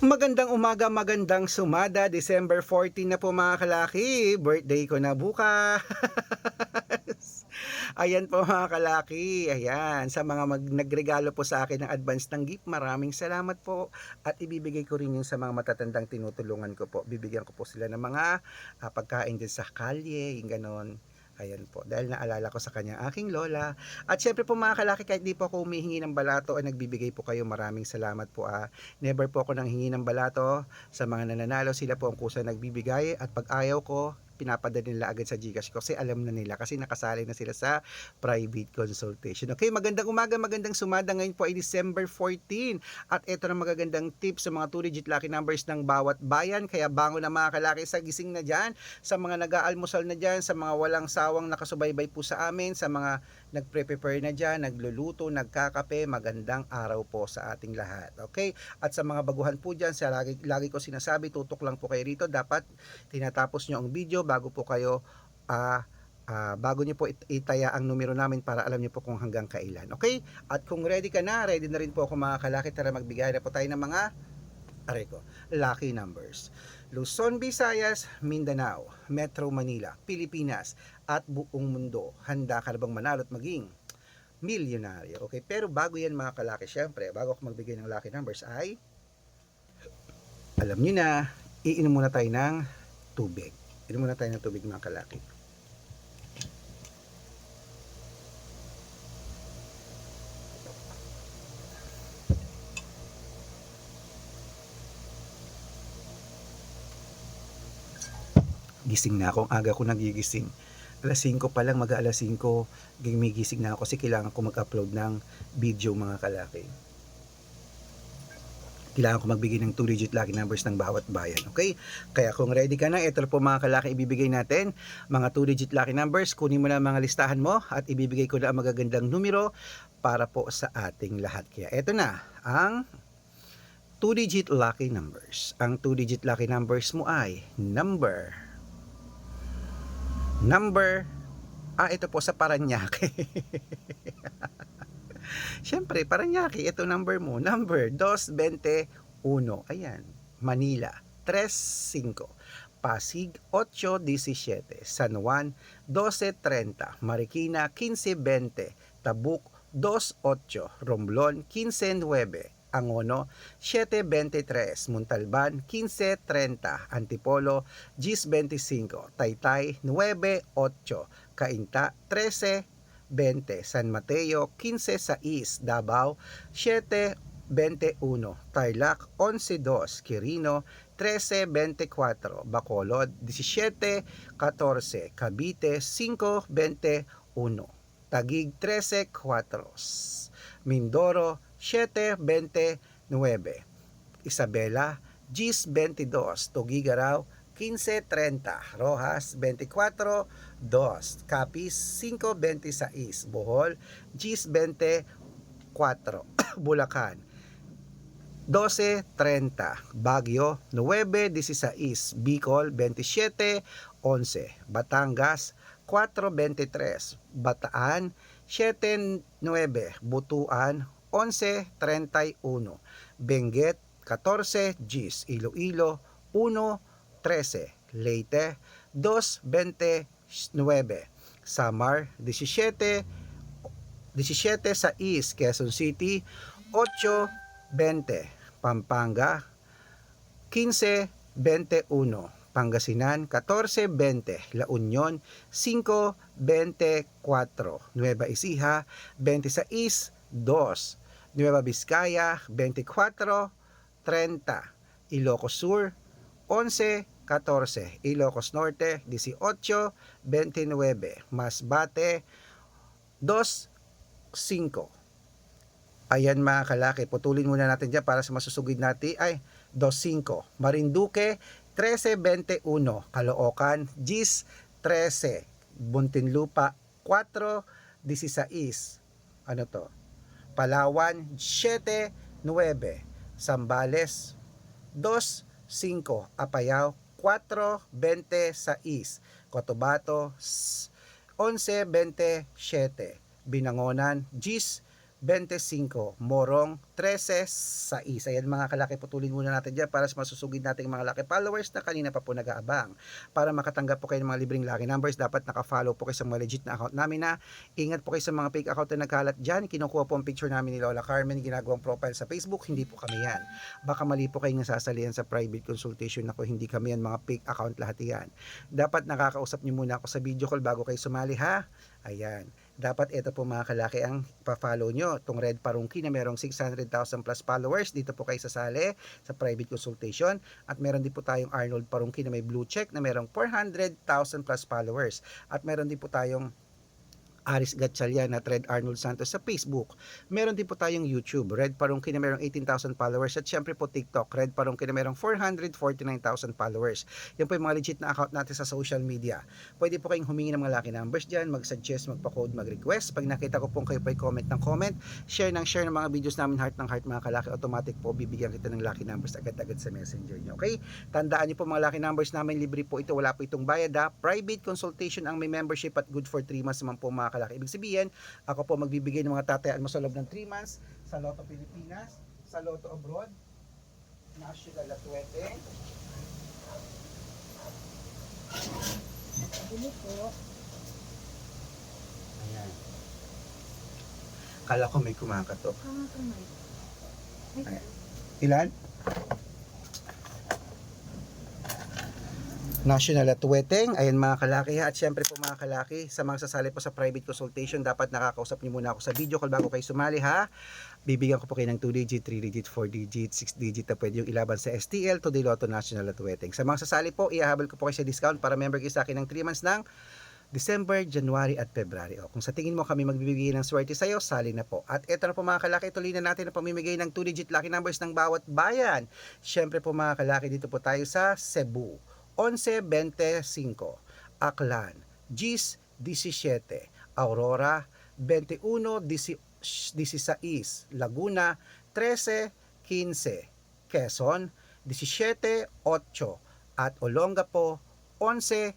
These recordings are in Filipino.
Magandang umaga, magandang sumada, December 14 na po mga kalaki, birthday ko na bukas. Ayan po mga kalaki, ayan, sa mga nagregalo po sa akin ng advance ng gift, maraming salamat po. At ibibigay ko rin yun sa mga matatandang tinutulungan ko po. Bibigyan ko po sila ng mga pagkain din sa kalye, yung ganon. Ayan po, dahil naalala ko sa kanya aking lola. At syempre po mga kalaki, kahit di po ako humihingi ng balato ay nagbibigay po kayo, maraming salamat po. Never po ako nang hingi ng balato sa mga nananalo, sila po ang kusa nagbibigay. At pag ayaw ko, pinapadala nila agad sa GCash ko kasi alam na nila, kasi nakasali na sila sa private consultation. Okay, magandang umaga, magandang sumada. Ngayon po ay December 14 at ito na magagandang tips sa mga 2-digit lucky numbers ng bawat bayan. Kaya bango na mga kalaki, sa gising na dyan, sa mga nag-aalmusal na dyan, sa mga walang sawang nakasubaybay po sa amin, sa mga nagpre-prepare na dyan, nagluluto, nagkakape, magandang araw po sa ating lahat. Okay, at sa mga baguhan po dyan, sa lagi ko sinasabi, tutok lang po kayo rito. Dapat tinatapos nyo ang video bago po kayo bago nyo po itaya ang numero namin para alam nyo po kung hanggang kailan. Okay? At kung ready ka na, ready na rin po ako mga kalaki. Tara, magbigay na po tayo ng mga lucky numbers. Luzon, Visayas, Mindanao, Metro Manila, Pilipinas, at buong mundo. Handa ka na bang manalo at maging milyonaryo? Okay, pero bago yan mga kalaki, syempre, bago ako magbigay ng lucky numbers ay, alam nyo na, iinom muna tayo ng tubig. Inom muna tayo ng tubig mga kalaki. Gising na ako, ang aga ko nagigising. Alas 5 pa lang, mag-aalas 5, gigising na ako kasi kailangan ko mag-upload ng video mga kalaki. Kailangan ko magbigay ng 2-digit lucky numbers ng bawat bayan. Okay? Kaya kung ready ka na, ito po mga kalaki ibibigay natin. Mga 2-digit lucky numbers, kunin mo na mga listahan mo at ibibigay ko na ang magagandang numero para po sa ating lahat. Kaya ito na ang 2-digit lucky numbers. Ang 2-digit lucky numbers mo ay ito po sa Paranaque. Siyempre, Paranaque, ito number mo. Number 221. Ayan. Manila, 35. Pasig, 8:17. San Juan, 12:30. Marikina, 15:20. Tabuk, 2:08. Romblon, 15:09. Angono, 7:23. Montalban, 15:30. Antipolo, 10:25. Taytay, 9:08. Cainta, 13:20. San Mateo, 15:06. Davao, 7:21. Tarlac, 11:02. Quirino, 13:24. Bacolod, 17:14. Cavite, 5:21. Taguig, 13:04. Mindoro, 7:29. Isabela, 10:22. Tuguegarao, 15:30. Rojas, 24:2. Capiz, 5:26. Bohol, 10:24. Bulacan, 12:30. Baguio, 9:16. Bicol, 27:11. Batangas, 4:23. Bataan, 7:9. Butuan, 11:31. Benguet, 14:10. Iloilo, 1:13. Leyte, 2:29. Samar, 17:6. Quezon City, 8:20. Pampanga, 15:21. Pangasinan, 14:20. La Union, 5:24. Nueva Ecija, 26:2. Nueva Vizcaya, 24:30. Ilocos Sur, 11:14. Ilocos Norte, 18:29. Masbate, 2:5. Ayan mga kalaki, putulin muna natin dyan para sa masusugid natin ay 2:5. Marinduque, 13:21. Caloocan, 10:13. Muntinlupa, 4:16. Ano to? Palawan, 7:9. Zambales, 2:5. Apayao, 4:26. Cotabato, 11:27. Binangonan, 10:27. 25, Morong 13, 6. Ayan mga kalaki, putulin muna natin dyan para sa masusugid nating mga laki followers na kanina pa po nag-aabang. Para makatanggap po kayo ng mga libreng lucky numbers, dapat naka-follow po kayo sa mga legit na account namin na. Ingat po kayo sa mga fake account na nagkalat dyan. Kinukuha po ang picture namin ni Lola Carmen, ginagawang profile sa Facebook, hindi po kami yan. Baka mali po kayong nasasalihan sa private consultation ako, hindi kami yan, mga fake account lahat yan. Dapat nakakausap niyo muna ako sa video call bago kayo sumali ha. Ayan. Dapat ito po mga kalaki ang pa-follow nyo. Itong Red Parungki na merong 600,000 plus followers. Dito po kayo sasali sa private consultation. At meron din po tayong Arnold Parungki na may blue check na merong 400,000 plus followers. At meron din po tayong Aris Gatchalian at Red Arnold Santos sa Facebook. Meron din po tayong YouTube, Red Parungki na merong 18,000 followers, at syempre po TikTok, Red Parungki na merong 449,000 followers. Yan po yung mga legit na account natin sa social media. Pwede po kayong humingi ng mga lucky numbers dyan, mag-suggest, magpa-code, mag-request. Pag nakita ko pong kayo po ay comment ng comment, share ng mga videos namin, heart ng heart mga kalaki, automatic po bibigyan kita ng lucky numbers agad-agad sa messenger nyo. Okay? Tandaan nyo po mga lucky numbers namin, libre po ito, wala po itong bayad ha. Private consultation ang may membership at good for 3 months naman po mga kalaki. Ibig sabihin, ako po magbibigay ng mga tatayaan mo sa loob ng 3 months sa Lotto Pilipinas, sa Lotto Abroad, National Atuete. Ano po? Ayan. Kala ko may kumakatok. Ayan. Ilan? National Atueteng, ayan mga kalaki ha. At syempre po mga kalaki, sa mga sasali po sa private consultation, dapat nakakausap niyo muna ako sa video call bago kayo sumali ha. Bibigyan ko po kayo ng 2 digit, 3 digit, 4 digit, 6 digit na pwede yung ilaban sa STL, Today Lotto, National Atueteng. Sa mga sasali po, ihahabol ko po kayo sa discount para member kayo sa akin ng 3 months ng December, January at February. O, kung sa tingin mo kami magbibigay ng swerte sa'yo, sali na po. At eto na po mga kalaki, tuloy na natin ang pamimigay ng 2 digit lucky numbers ng bawat bayan. Syempre po mga kalaki, dito po tayo sa Cebu. 11-25, Aklan, GIS 17, Aurora 21-16, Laguna 13-15, Quezon 17-8, at Olongapo 11-9.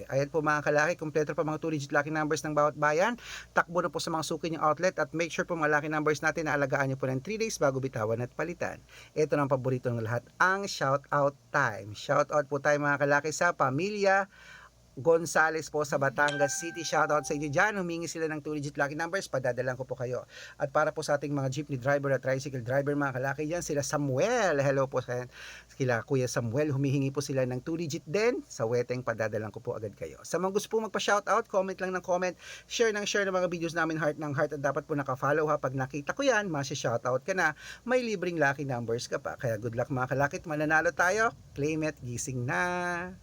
Ayan po mga kalaki, kompleto pa mga 2 digit lucky numbers ng bawat bayan. Takbo na po sa mga suki niyong outlet at make sure po mga lucky numbers natin na alagaan niyo po ng 3 days bago bitawan at palitan. Ito na ang paborito ng lahat, ang shout out time. Shout out po tayo mga kalaki sa pamilya Gonzales po sa Batangas City. Shoutout sa inyo dyan. Humingi sila ng 2 digit lucky numbers. Padadalan ko po kayo. At para po sa ating mga jeepney driver at tricycle driver mga kalaki dyan, sila Samuel. Hello po sa kila Kuya Samuel. Humihingi po sila ng 2 digit din. Sa weteng padadalan ko po agad kayo. Sa mga gusto po magpa-shoutout, comment lang ng comment. Share ng mga videos namin, heart ng heart. At dapat po naka-follow ha. Pag nakita ko yan, masya-shoutout ka na. May libreng lucky numbers ka pa. Kaya good luck mga kalakit. Mananalo tayo. Claim it. Gising na.